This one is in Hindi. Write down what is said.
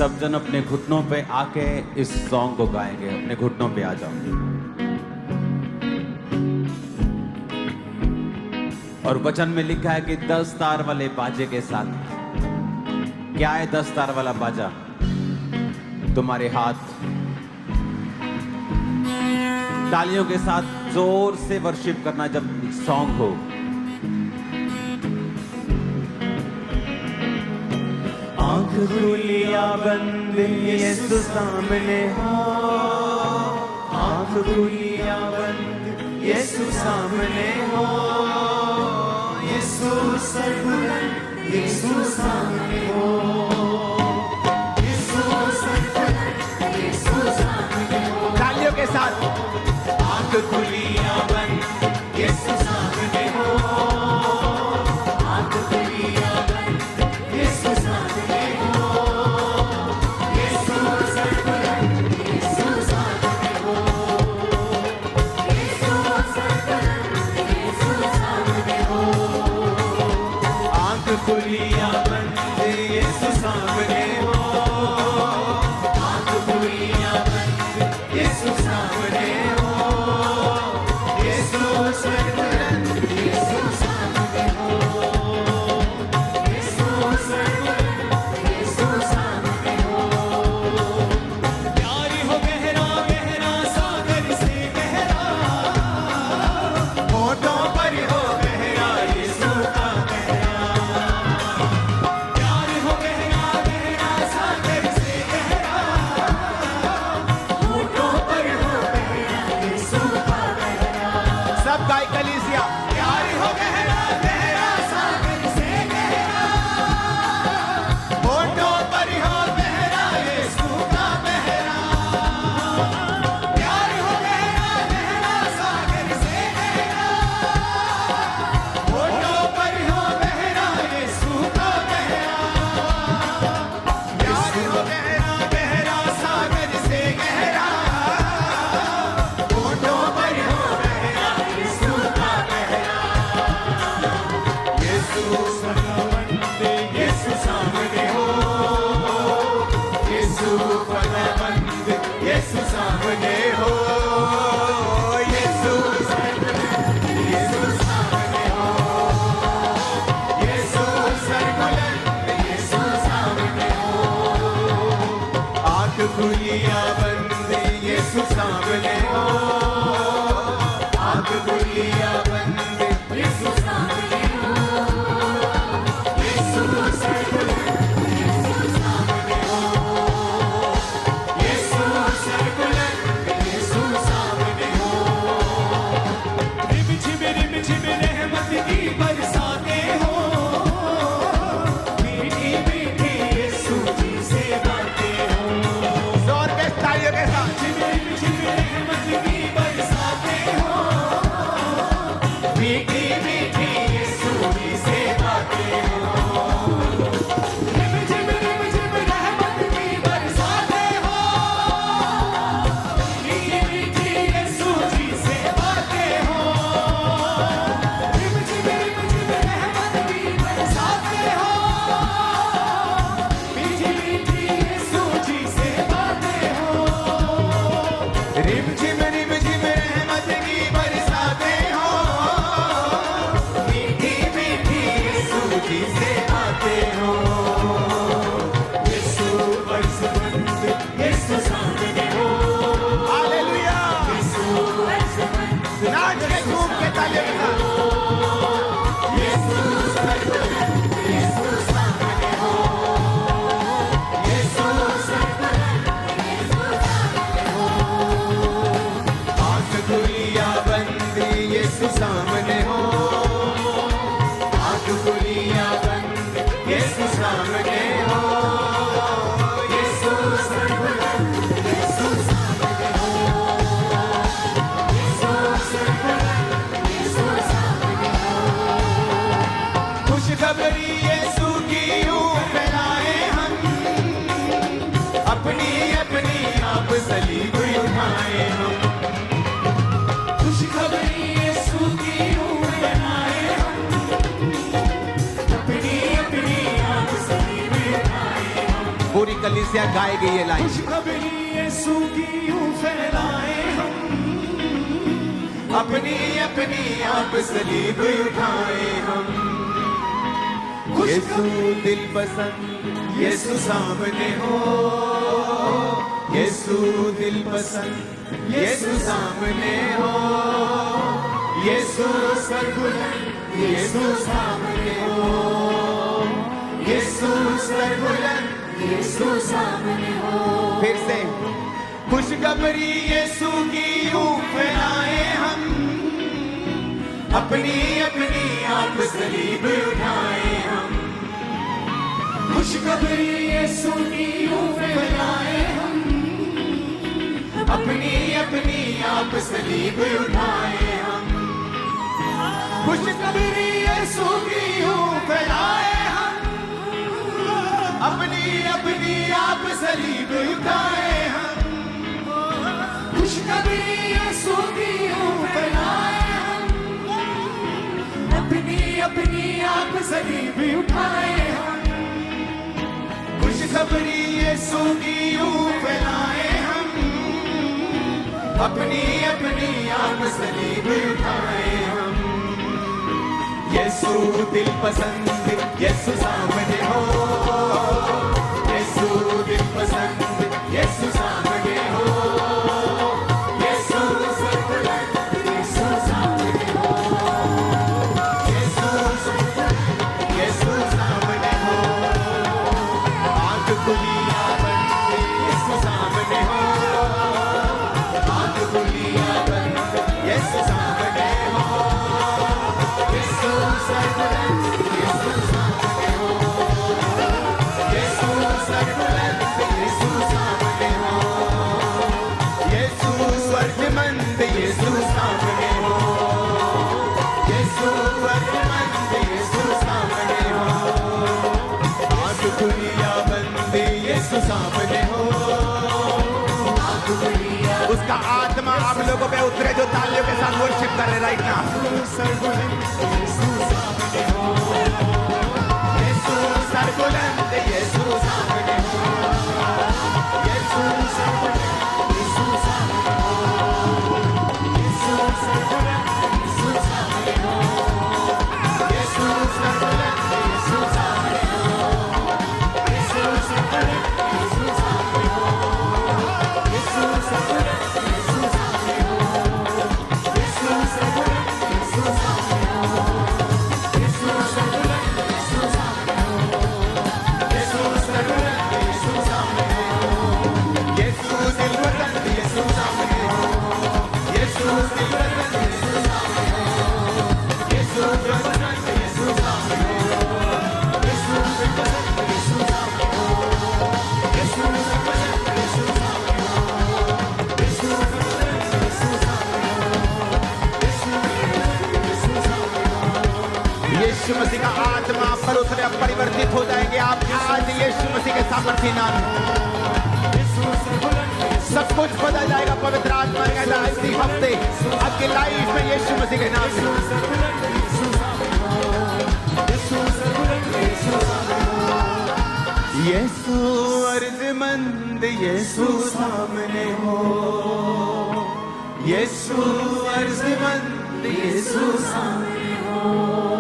सब जन अपने घुटनों पे आके इस सॉन्ग को गाएंगे। अपने घुटनों पे आ जाओ। और वचन में लिखा है कि 10 तार वाले बाजे के साथ। क्या है 10 तार वाला बाजा? तुम्हारे हाथ तालियों के साथ जोर से वर्शिप करना जब सॉन्ग हो। आंख खुली या बंद यीशु सामने हो, आंख खुली या बंद यीशु सामने हो, यीशु सर्वबल यीशु सामने हो, यीशु सर्वबल यीशु सामने हो। तालियों के साथ आंख खुली या बंद यीशु सामने हो, आंख खुली या बंद यीशु सामने हो, यीशु सर्वबल यीशु सामने हो, यीशु सर्वबल यीशु सामने हो। आंख खुली या बंद यीशु सामने हो, आंख खुली या बंद यीशु सामने हो, यीशु सर्वबल यीशु सामने हो, यीशु सर्वबल यीशु सामने हो। प्यार हो गहरा गहरा सागर से गहरा, होठों पर हो गहरा यीशु का गहरा। प्यार हो गहरा गहरा सागर से गहरा, होठों पर हो गहरा यीशु का गहरा। सब गाय कलीसिया। प्यार हो गहरा गहरा सागर से गहरा, होठों पर हो गहरा यीशु का गहरा। प्यार हो गहरा गहरा सागर से गहरा, होठों पर हो गहरा यीशु का गहरा। प्यार हो गहरा गहरा सागर से गहरा, होठों पर हो गहरा यीशु का गहरा। यीशु सर्वबल यीशु सामने हो, यीशु सर्वबल यीशु सामने हो, यीशु सर्वबल यीशु सामने हो, यीशु सर्वबल यीशु सामने हो। आंख खुली या बंद यीशु सामने हो, आंख खुली या बंद यीशु सामने हो, यीशु सर्वबल यीशु सामने हो, यीशु सर्वबल यीशु सामने हो। रिम झिम रहमत की बरसातें हो, मीठी मीठी यीशु जी से बातें हो। जोर के तालियों के साथ रिम झिम रहमत की बरसातें हो, मीठी मीठी यीशु जी से बातें हो। रिम झिम रहमत की बरसातें हो, मीठी मीठी यीशु जी से बातें हो। रिम झिम रहमत की बरसातें हो, मीठी मीठी यीशु जी से बातें हो। रिम झिम रहमत की बरसातें हो, मीठी मीठी यीशु जी से बातें हो। यीशु अर्ज़मंद यीशु सामने हो। हालेलुया। यीशु अर्ज़मंद नाच के झूम के तालियों के साथ। यीशु सर्वबल यीशु सामने हो, यीशु सर्वबल यीशु सामने हो। आंख खुली या बंद यीशु सामने हो, आंख खुली या बंद यीशु सामने हो, यीशु सर्वबल यीशु सामने हो, यीशु सर्वबल यीशु सामने हो। खुशखबरी यीशु की यूं फैलाए हम, अपनी अपनी आप सलीब उठाए हम। खुशखबरी यीशु की यूं फैलाए हम, अपनी अपनी आप सलीब उठाए हम। पूरी कलीसिया से गाएगी ये लाइन। खुशखबरी यीशु की यूं फैलाए हम, अपनी अपनी आप सलीब उठाए हम। यीशु दिल पसंद, यीशु सामने हो, यीशु दिल पसंद, यीशु सामने हो, यीशु सरबुलंद, यीशु सामने हो, यीशु सरबुलंद, यीशु सामने हो। फिर से खुशखबरी यीशु की यूं फैलाए हम, अपनी अपनी आप सलीब उठाए हम। खुशखबरी यीशु की यूं फैलाए हम, अपनी अपनी आप सलीब उठाए हम। खुशखबरी यीशु की यूं फैलाए हम, अपनी अपनी आप सलीब उठाए हम। खुशखबरी यीशु की यूं फैलाए हम, अपनी अपनी आप सलीब उठाए हम। खुशखबरी यीशु की यूं फैलाए हम, अपनी अपनी आप सलीब उठाए हम। यीशु दिल पसंद, यीशु सामने हो, यीशु दिल पसंद, यीशु सामने हो, यीशु सरबुलंद, यीशु सामने हो, यीशु सरबुलंद, यीशु सामने हो। आँख खुली या बंद, यीशु सामने हो, आँख खुली या बंद, यीशु सामने हो, यीशु सरबुलंद, यीशु सामने हो, यीशु सरबुलंद, यीशु सामने हो, यीशु स्वर्गमंद, यीशु सामने हो, यीशु स्वर्गमंद, यीशु सामने हो। आँख खुली या बंद, यीशु सामने हो, आँख खुली या बंद। उसका आत्मा आप लोगों पे उतरे जो तालियों के साथ वर्शिप कर रहे राइट ना। सरबुलंद, यीशु सामने हो, यीशु सरबुलंद, यीशु सामने हो, यीशु सरबुलंद, यीशु सामने हो, यीशु सरबुलंद, यीशु सामने हो, यीशु सरबुलंद, यीशु सामने हो, यीशु सरबुलंद, यीशु सामने हो, यीशु सरबुलंद, यीशु सामने हो, यीशु सरबुलंद, यीशु सामने हो, यीशु सरबुलंद, यीशु सामने हो, यीशु सरबुलंद, यीशु सामने हो, यीशु दिलपसंद, यीशु सामने हो, यीशु दिलपसंद, यीशु सामने हो, यीशु दिलपसंद, यीशु सामने हो, यीशु दिलपसंद, यीशु सामने हो, यीशु दिलपसंद, यीशु सामने हो, यीशु दिलपसंद, यीशु सामने हो, यीशु दिलपसंद, यीशु सामने हो। यीशु मसीह का आत्मा आप पर उतरे, आप परिवर्तित हो जाएंगे। आप आज यीशु मसीह के सामर्थ्य नाम सब कुछ बदल जाएगा। पवित्र आत्मा कहता है इसी हफ्ते आपकी लाइफ में यीशु मसीह के नाम से यीशु अर्जमंद, यीशु सामने हो, यीशु अर्जमंद, यीशु सामने हो।